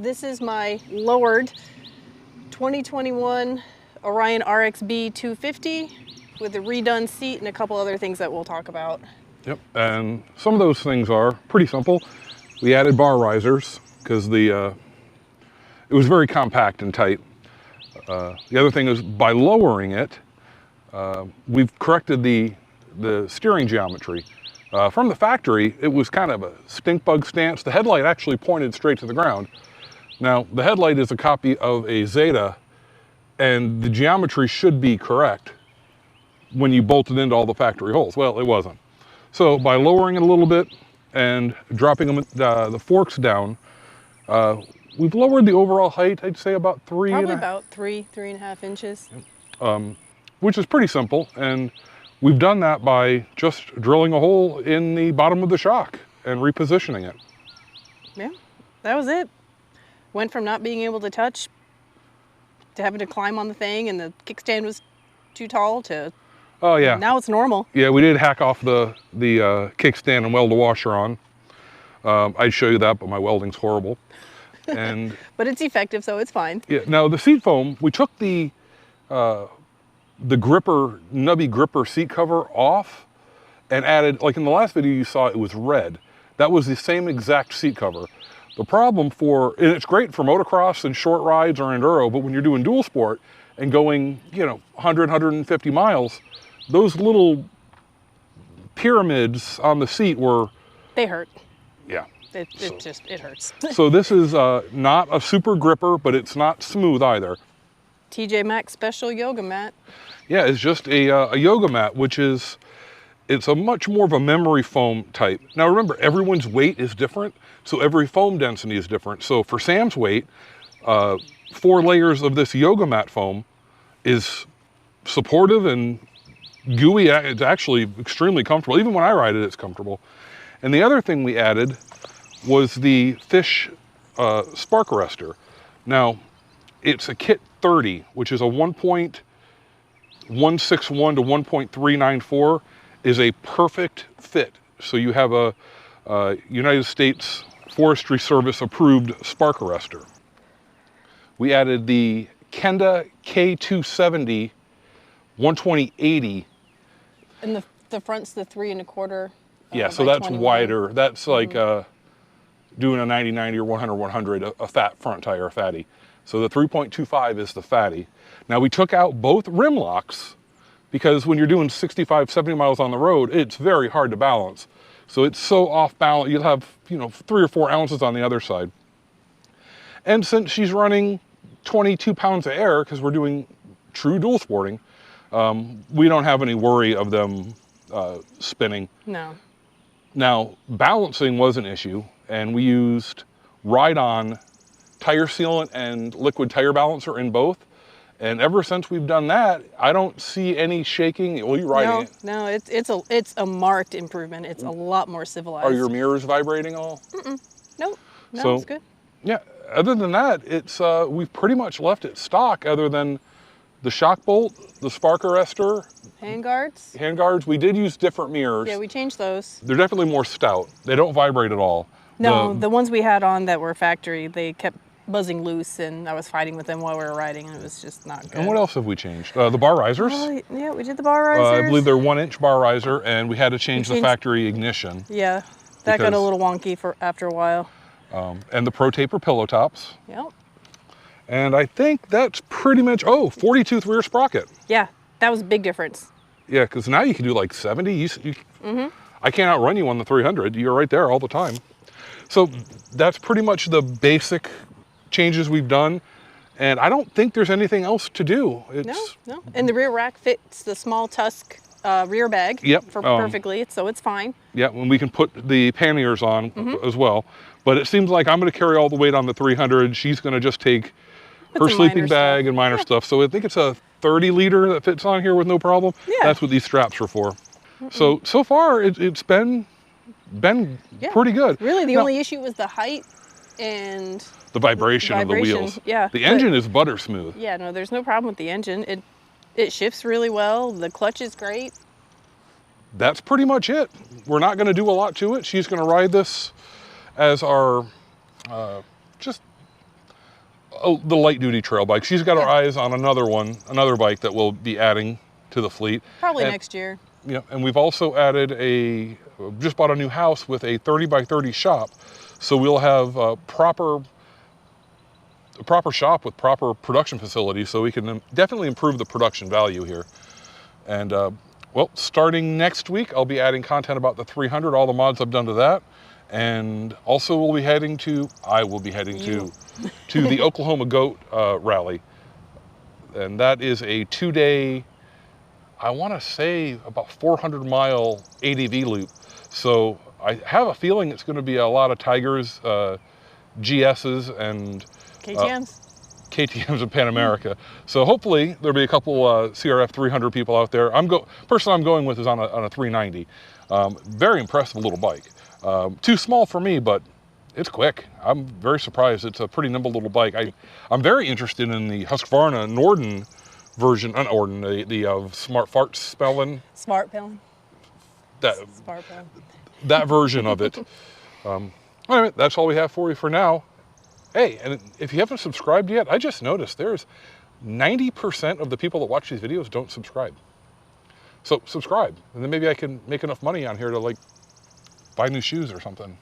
This is my lowered 2021 Orion RXB250 with a redone seat and a couple other things that we'll talk about. Yep, and some of those things are pretty simple. We added bar risers because it was very compact and tight. The other thing is by lowering it, we've corrected the steering geometry. From the factory, it was kind of a stink bug stance. The headlight actually pointed straight to the ground. Now, the headlight is a copy of a Zeta, and the geometry should be correct when you bolted into all the factory holes. Well, it wasn't. So by lowering it a little bit and dropping the forks down, we've lowered the overall height, I'd say about three and a half inches. Which is pretty simple. And we've done that by just drilling a hole in the bottom of the shock and repositioning it. Yeah, that was it. Went from not being able to touch to having to climb on the thing and the kickstand was too tall to, oh yeah, now it's normal. Yeah, we did hack off the kickstand and weld the washer on. I'd show you that, but my welding's horrible. And but it's effective, so it's fine. Yeah. Now the seat foam, we took the gripper, nubby gripper seat cover off and added, like in the last video you saw, it was red. That was the same exact seat cover. The problem and it's great for motocross and short rides or enduro, but when you're doing dual sport and going, 100, 150 miles, those little pyramids on the seat they hurt. Yeah. It hurts. So this is not a super gripper, but it's not smooth either. TJ Maxx special yoga mat. Yeah, it's just a yoga mat, it's a much more of a memory foam type. Now remember, everyone's weight is different, so every foam density is different. So for Sam's weight, 4 layers of this yoga mat foam is supportive and gooey. It's actually extremely comfortable. Even when I ride it, it's comfortable. And the other thing we added was the fish spark arrestor. Now, it's a kit 30, which is a 1.161 to 1.394, is a perfect fit. So you have a United States Forestry Service approved spark arrestor. We added the Kenda K270 120/80. And the front's the 3 1/4. Yeah, so that's 21. Wider. That's like doing a 90/90 or 100/100, a fat front tire, a fatty. So the 3.25 is the fatty. Now we took out both rim locks because when you're doing 65, 70 miles on the road, it's very hard to balance. So it's so off balance, you'll have 3 or 4 ounces on the other side. And since she's running 22 pounds of air, because we're doing true dual sporting, we don't have any worry of them spinning. No. Now, balancing was an issue, and we used ride-on tire sealant and liquid tire balancer in both. And ever since we've done that, I don't see any shaking. Well, you're riding it. No, it's a marked improvement. It's a lot more civilized. Are your mirrors vibrating at all? Nope. No, it's good. Yeah, other than that, it's we've pretty much left it stock other than the shock bolt, the spark arrestor. Handguards? Handguards. We did use different mirrors. Yeah, we changed those. They're definitely more stout. They don't vibrate at all. No, the ones we had on that were factory, they kept buzzing loose, and I was fighting with them while we were riding, and it was just not good. And what else have we changed? The bar risers. Yeah, we did the bar risers. I believe they're 1-inch bar riser, and we had to change the factory ignition. Yeah, that got a little wonky after a while. And the Pro Taper pillow tops. Yep. And I think that's pretty much, 40-tooth rear sprocket. Yeah, that was a big difference. Yeah, because now you can do like 70. I can't outrun you on the 300. You're right there all the time. So that's pretty much the basic changes we've done. And I don't think there's anything else to do. No. And the rear rack fits the small Tusk rear bag perfectly, so it's fine. Yeah, and we can put the panniers on as well. But it seems like I'm going to carry all the weight on the 300. She's going to just take her sleeping bag and minor stuff. So I think it's a 30-liter that fits on here with no problem. Yeah. That's what these straps are for. So far, it's been pretty good. Really, the only issue was the height and the vibration of the wheels. Yeah. The engine is butter smooth. Yeah, no, there's no problem with the engine. It shifts really well. The clutch is great. That's pretty much it. We're not going to do a lot to it. She's going to ride this as our just Oh, the light duty trail bike. She's got her Yeah. eyes on another bike that we'll be adding to the fleet. Probably And, next year. yeah, and we've also added just bought a new house with a 30 by 30 shop. So we'll have a proper shop with proper production facilities, so we can definitely improve the production value here. And well, starting next week, I'll be adding content about the 300, all the mods I've done to that. And also I will be heading to the Oklahoma Goat Rally. And that is a 2-day, I want to say about 400-mile ADV loop. So I have a feeling it's going to be a lot of Tigers, GSs, and KTMs in Pan America. So hopefully there'll be a couple CRF 300 people out there. Person I'm going with is on a 390. Very impressive little bike. Too small for me, but it's quick. I'm very surprised. It's a pretty nimble little bike. I'm very interested in the Husqvarna Norden version, the Smart Fart spelling. Smart Pelling. Smart Pelling. That version of it. Anyway, that's all we have for you for now. Hey, and if you haven't subscribed yet, I just noticed there's 90% of the people that watch these videos don't subscribe. So subscribe, and then maybe I can make enough money on here to like buy new shoes or something.